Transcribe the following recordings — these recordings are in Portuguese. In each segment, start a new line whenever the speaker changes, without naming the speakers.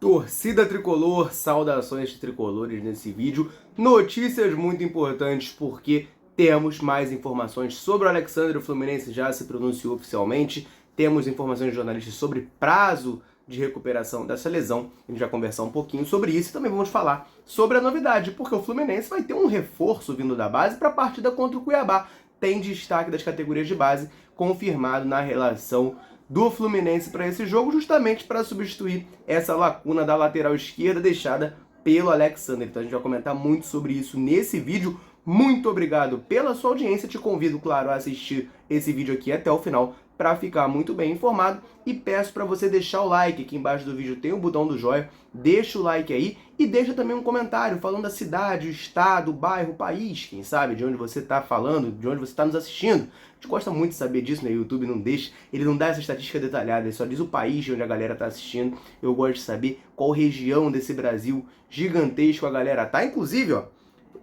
Torcida tricolor, saudações tricolores nesse vídeo. Notícias muito importantes porque temos mais informações sobre o Alexandre. O Fluminense já se pronunciou oficialmente. Temos informações de jornalistas sobre prazo de recuperação dessa lesão. A gente vai conversar um pouquinho sobre isso e também vamos falar sobre a novidade, porque o Fluminense vai ter um reforço vindo da base para a partida contra o Cuiabá. Tem destaque das categorias de base confirmado na relação do Fluminense para esse jogo, justamente para substituir essa lacuna da lateral esquerda deixada pelo Alexandre. Então a gente vai comentar muito sobre isso nesse vídeo. Muito obrigado pela sua audiência. Te convido, claro, a assistir esse vídeo aqui até o final para ficar muito bem informado e peço para você deixar o like. Aqui embaixo do vídeo tem o botão do joinha, deixa o like aí e deixa também um comentário falando da cidade, o estado, o bairro, o país, quem sabe, de onde você está falando, de onde você está nos assistindo. A gente gosta muito de saber disso, né? O YouTube não deixa, ele não dá essa estatística detalhada, ele só diz o país de onde a galera está assistindo. Eu gosto de saber qual região desse Brasil gigantesco a galera tá. Inclusive, ó,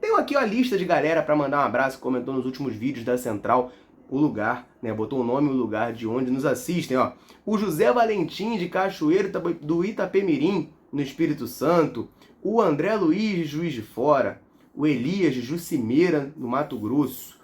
tenho aqui a lista de galera para mandar um abraço que comentou nos últimos vídeos da Central. O lugar, né? Botou o nome e o lugar de onde nos assistem, ó. O José Valentim de Cachoeiro do Itapemirim, no Espírito Santo. O André Luiz de Juiz de Fora. O Elias de Jucimeira, no Mato Grosso.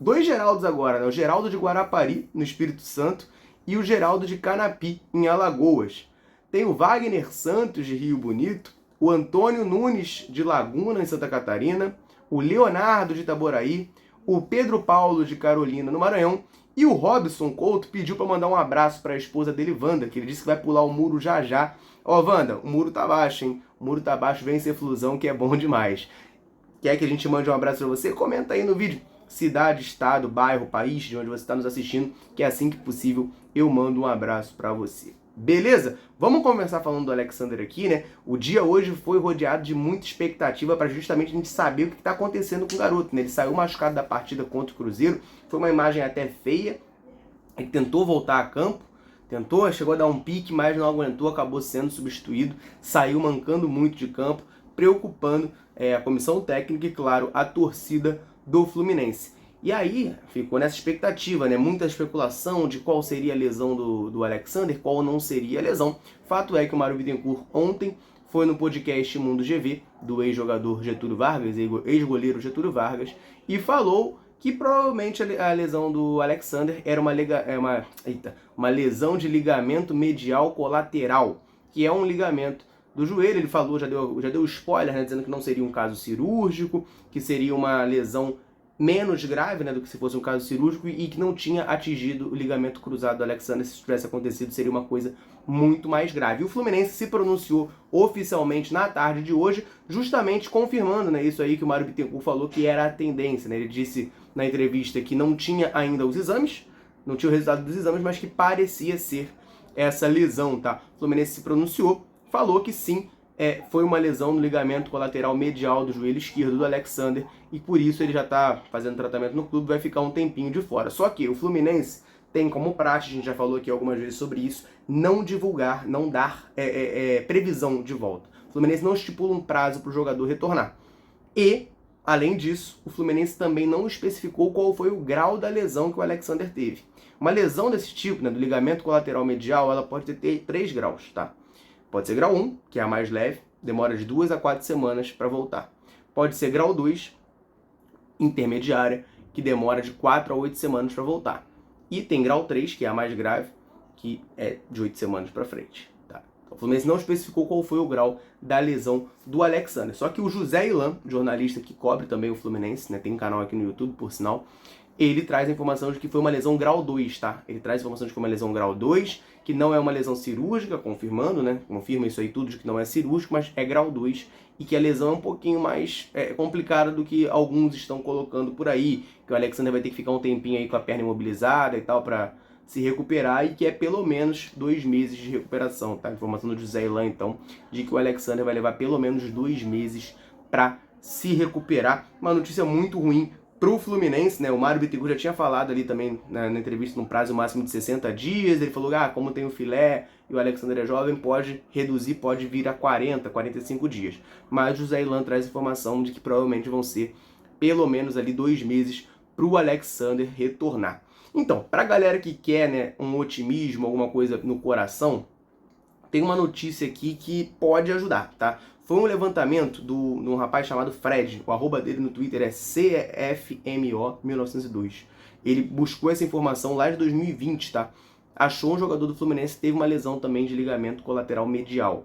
Dois Geraldos agora, né? O Geraldo de Guarapari, no Espírito Santo. E o Geraldo de Canapi, em Alagoas. Tem o Wagner Santos, de Rio Bonito. O Antônio Nunes, de Laguna, em Santa Catarina. O Leonardo, de Itaboraí. O Pedro Paulo de Carolina, no Maranhão, e o Robson Couto pediu para mandar um abraço para a esposa dele, Wanda, que ele disse que vai pular o muro já já. Ó, Wanda, o muro tá baixo, hein? O muro tá baixo, vem ser flusão, que é bom demais. Quer que a gente mande um abraço para você? Comenta aí no vídeo. Cidade, estado, bairro, país, de onde você está nos assistindo, que assim que possível eu mando um abraço para você. Beleza? Vamos começar falando do Alexandre aqui, né? O dia hoje foi rodeado de muita expectativa para justamente a gente saber o que está acontecendo com o garoto, né? Ele saiu machucado da partida contra o Cruzeiro, foi uma imagem até feia, ele tentou voltar a campo, chegou a dar um pique, mas não aguentou, acabou sendo substituído, saiu mancando muito de campo, preocupando a comissão técnica e, claro, a torcida do Fluminense. E aí ficou nessa expectativa, né? Muita especulação de qual seria a lesão do Alexandre, qual não seria a lesão. Fato é que o Mário Bittencourt ontem foi no podcast Mundo GV, do ex-jogador Getúlio Vargas, ex-goleiro Getúlio Vargas, e falou que provavelmente a lesão do Alexandre era uma lesão de ligamento medial colateral, que é um ligamento do joelho. Ele falou, já deu spoiler, né, dizendo que não seria um caso cirúrgico, que seria uma lesão menos grave, né, do que se fosse um caso cirúrgico e que não tinha atingido o ligamento cruzado do Alexandre. Se isso tivesse acontecido, seria uma coisa muito mais grave. E o Fluminense se pronunciou oficialmente na tarde de hoje, justamente confirmando, né, isso aí que o Mário Bittencourt falou que era a tendência, né? Ele disse na entrevista que não tinha ainda os exames, não tinha o resultado dos exames, mas que parecia ser essa lesão, tá? O Fluminense se pronunciou, falou que sim, foi uma lesão no ligamento colateral medial do joelho esquerdo do Alexandre e por isso ele já está fazendo tratamento no clube, vai ficar um tempinho de fora. Só que o Fluminense tem como prática, a gente já falou aqui algumas vezes sobre isso, não divulgar, não dar previsão de volta. O Fluminense não estipula um prazo para o jogador retornar. E, além disso, o Fluminense também não especificou qual foi o grau da lesão que o Alexandre teve. Uma lesão desse tipo, né, do ligamento colateral medial, ela pode ter 3 graus, tá? Pode ser grau 1, que é a mais leve, demora de 2 a 4 semanas para voltar. Pode ser grau 2, intermediária, que demora de 4 a 8 semanas para voltar. E tem grau 3, que é a mais grave, que é de 8 semanas para frente. Tá? Então, o Fluminense não especificou qual foi o grau da lesão do Alexandre. Só que o José Ilan, jornalista que cobre também o Fluminense, né, tem um canal aqui no YouTube, por sinal, ele traz a informação de que foi uma lesão grau 2, tá? Ele traz a informação de que foi uma lesão grau 2, que não é uma lesão cirúrgica, confirmando, né? Confirma isso aí tudo, de que não é cirúrgico, mas é grau 2, e que a lesão é um pouquinho mais complicada do que alguns estão colocando por aí, que o Alexandre vai ter que ficar um tempinho aí com a perna imobilizada e tal, para se recuperar, e que é pelo menos 2 meses de recuperação, tá? Informação do José Ilan, então, de que o Alexandre vai levar pelo menos 2 meses para se recuperar. Uma notícia muito ruim pro Fluminense, né? O Mário Bittencourt já tinha falado ali também na entrevista no prazo máximo de 60 dias, ele falou, como tem o filé e o Alexandre é jovem, pode reduzir, pode vir a 40, 45 dias. Mas o José Ilan traz informação de que provavelmente vão ser pelo menos ali 2 meses pro Alexandre retornar. Então, pra galera que quer, né, um otimismo, alguma coisa no coração, tem uma notícia aqui que pode ajudar, tá? Foi um levantamento de um rapaz chamado Fred, o arroba dele no Twitter é CFMO1902. Ele buscou essa informação lá de 2020, tá? Achou um jogador do Fluminense que teve uma lesão também de ligamento colateral medial,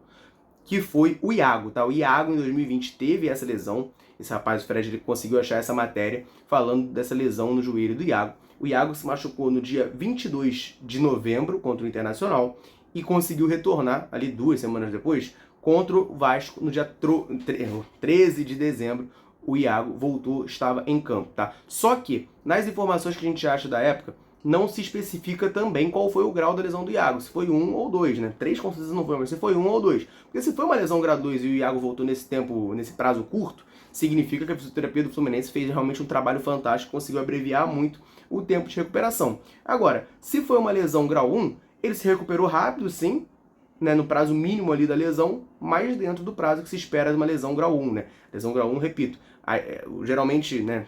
que foi o Iago, tá? O Iago em 2020 teve essa lesão. Esse rapaz, o Fred, ele conseguiu achar essa matéria falando dessa lesão no joelho do Iago. O Iago se machucou no dia 22 de novembro contra o Internacional e conseguiu retornar ali 2 semanas depois contra o Vasco no dia 13 de dezembro. O Iago voltou, estava em campo, tá? Só que, nas informações que a gente acha da época, não se especifica também qual foi o grau da lesão do Iago, se foi 1 ou 2, né? 3 com certeza não foi, mas se foi 1 ou 2. Porque se foi uma lesão grau 2 e o Iago voltou nesse prazo curto, significa que a fisioterapia do Fluminense fez realmente um trabalho fantástico, conseguiu abreviar muito o tempo de recuperação. Agora, se foi uma lesão grau 1, ele se recuperou rápido, sim, né, no prazo mínimo ali da lesão, mas dentro do prazo que se espera de uma lesão grau 1, né? Lesão grau 1, repito, geralmente, né,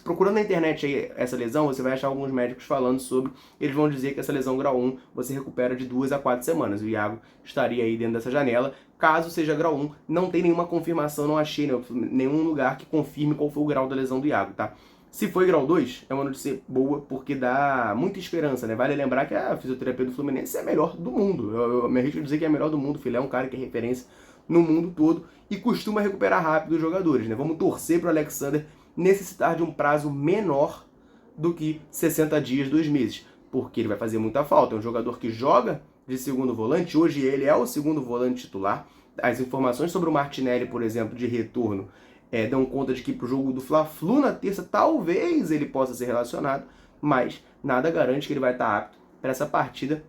procurando na internet aí essa lesão, você vai achar alguns médicos falando sobre, eles vão dizer que essa lesão grau 1 você recupera de 2 a 4 semanas. O Iago estaria aí dentro dessa janela. Caso seja grau 1, não tem nenhuma confirmação, não achei, né, nenhum lugar que confirme qual foi o grau da lesão do Iago, tá? Se foi grau 2, é uma notícia boa porque dá muita esperança, né? Vale lembrar que a fisioterapia do Fluminense é a melhor do mundo. Eu me arrisco a dizer que é a melhor do mundo. O Filé é um cara que é referência no mundo todo e costuma recuperar rápido os jogadores, né? Vamos torcer para o Alexander necessitar de um prazo menor do que 60 dias, 2 meses, porque ele vai fazer muita falta. É um jogador que joga de segundo volante, hoje ele é o segundo volante titular. As informações sobre o Martinelli, por exemplo, de retorno, dão conta de que para o jogo do Fla-Flu na terça talvez ele possa ser relacionado, mas nada garante que ele vai estar apto para essa partida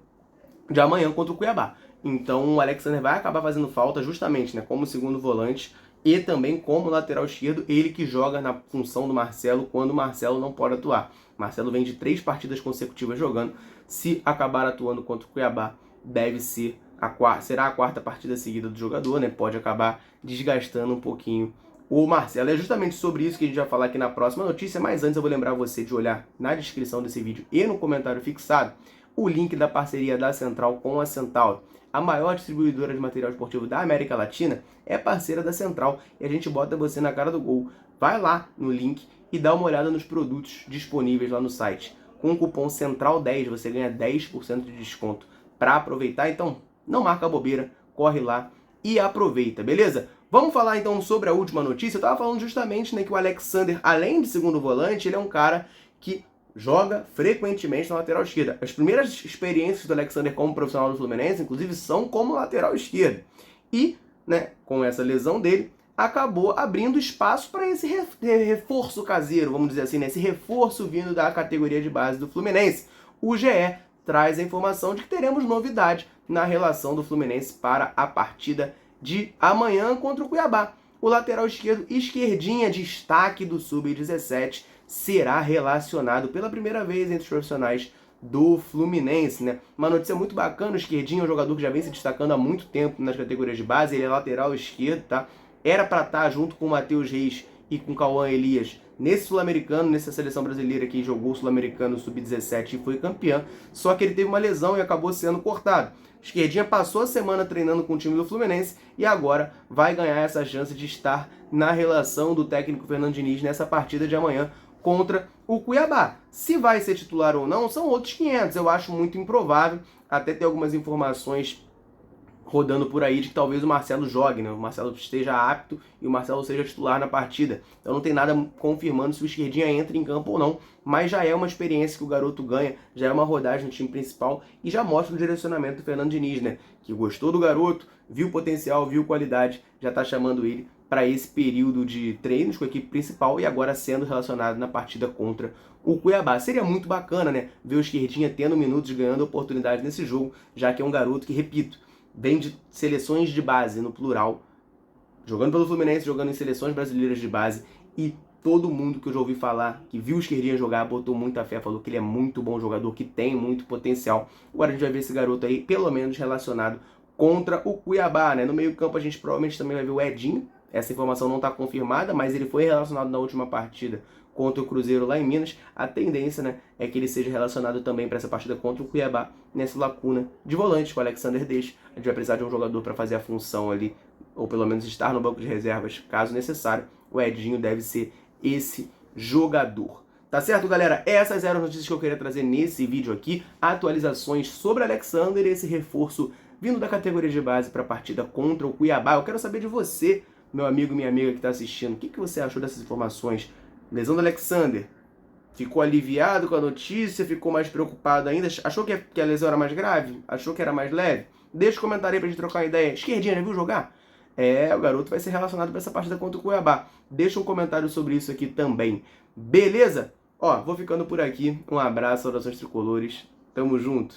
de amanhã contra o Cuiabá. Então o Alexander vai acabar fazendo falta justamente, né, como segundo volante e também como lateral esquerdo, ele que joga na função do Marcelo quando o Marcelo não pode atuar. Marcelo vem de 3 partidas consecutivas jogando, se acabar atuando contra o Cuiabá, será a 4ª partida seguida do jogador, né? Pode acabar desgastando um pouquinho o Marcelo. É justamente sobre isso que a gente vai falar aqui na próxima notícia, mas antes eu vou lembrar você de olhar na descrição desse vídeo e no comentário fixado o link da parceria da Central com a Centauro. A maior distribuidora de material esportivo da América Latina é parceira da Central e a gente bota você na cara do gol. Vai lá no link e dá uma olhada nos produtos disponíveis lá no site. Com o cupom CENTRAL10 você ganha 10% de desconto para aproveitar. Então não marca bobeira, corre lá e aproveita, beleza? Vamos falar então sobre a última notícia. Eu estava falando justamente, né, que o Alexander, além de segundo volante, ele é um cara que joga frequentemente na lateral esquerda. As primeiras experiências do Alexander como profissional do Fluminense, inclusive, são como lateral esquerdo. E, né, com essa lesão dele, acabou abrindo espaço para esse reforço caseiro, vamos dizer assim, né, esse reforço vindo da categoria de base do Fluminense. O GE traz a informação de que teremos novidade na relação do Fluminense para a partida de amanhã contra o Cuiabá. O lateral esquerdo, esquerdinha, destaque do Sub-17, será relacionado pela primeira vez entre os profissionais do Fluminense, né? Uma notícia muito bacana, o esquerdinho é um jogador que já vem se destacando há muito tempo nas categorias de base, ele é lateral esquerdo, tá? Era para estar junto com o Matheus Reis e com o Cauã Elias nesse Sul-Americano, nessa seleção brasileira que jogou o Sul-Americano Sub-17 e foi campeão, só que ele teve uma lesão e acabou sendo cortado. Esquerdinha passou a semana treinando com o time do Fluminense e agora vai ganhar essa chance de estar na relação do técnico Fernando Diniz nessa partida de amanhã contra o Cuiabá. Se vai ser titular ou não, são outros 500. Eu acho muito improvável, até ter algumas informações rodando por aí de que talvez o Marcelo jogue, né? O Marcelo esteja apto e o Marcelo seja titular na partida. Então não tem nada confirmando se o esquerdinha entra em campo ou não, mas já é uma experiência que o garoto ganha, já é uma rodagem no time principal e já mostra o direcionamento do Fernando Diniz, né? Que gostou do garoto, viu potencial, viu qualidade, já está chamando ele para esse período de treinos com a equipe principal e agora sendo relacionado na partida contra o Cuiabá. Seria muito bacana, né? Ver o esquerdinha tendo minutos, ganhando oportunidade nesse jogo, já que é um garoto que, repito, vem de seleções de base, no plural, jogando pelo Fluminense, jogando em seleções brasileiras de base, e todo mundo que eu já ouvi falar, que viu o esquerdinha jogar, botou muita fé, falou que ele é muito bom jogador, que tem muito potencial. Agora a gente vai ver esse garoto aí, pelo menos relacionado contra o Cuiabá, né? No meio campo a gente provavelmente também vai ver o Edinho, essa informação não está confirmada, mas ele foi relacionado na última partida contra o Cruzeiro lá em Minas. A tendência, né, é que ele seja relacionado também para essa partida contra o Cuiabá, nessa lacuna de volante que o Alexander deixa. A gente vai precisar de um jogador para fazer a função ali, ou pelo menos estar no banco de reservas, caso necessário. O Edinho deve ser esse jogador. Tá certo, galera? Essas eram as notícias que eu queria trazer nesse vídeo aqui. Atualizações sobre o Alexander e esse reforço vindo da categoria de base para a partida contra o Cuiabá. Eu quero saber de você, meu amigo e minha amiga que está assistindo. O que você achou dessas informações? Lesão do Alexander. Ficou aliviado com a notícia? Ficou mais preocupado ainda? Achou que a lesão era mais grave? Achou que era mais leve? Deixa um comentário aí pra gente trocar uma ideia. Esquerdinha, já viu jogar? O garoto vai ser relacionado para essa partida contra o Cuiabá. Deixa um comentário sobre isso aqui também. Beleza? Vou ficando por aqui. Um abraço, saudações tricolores. Tamo junto.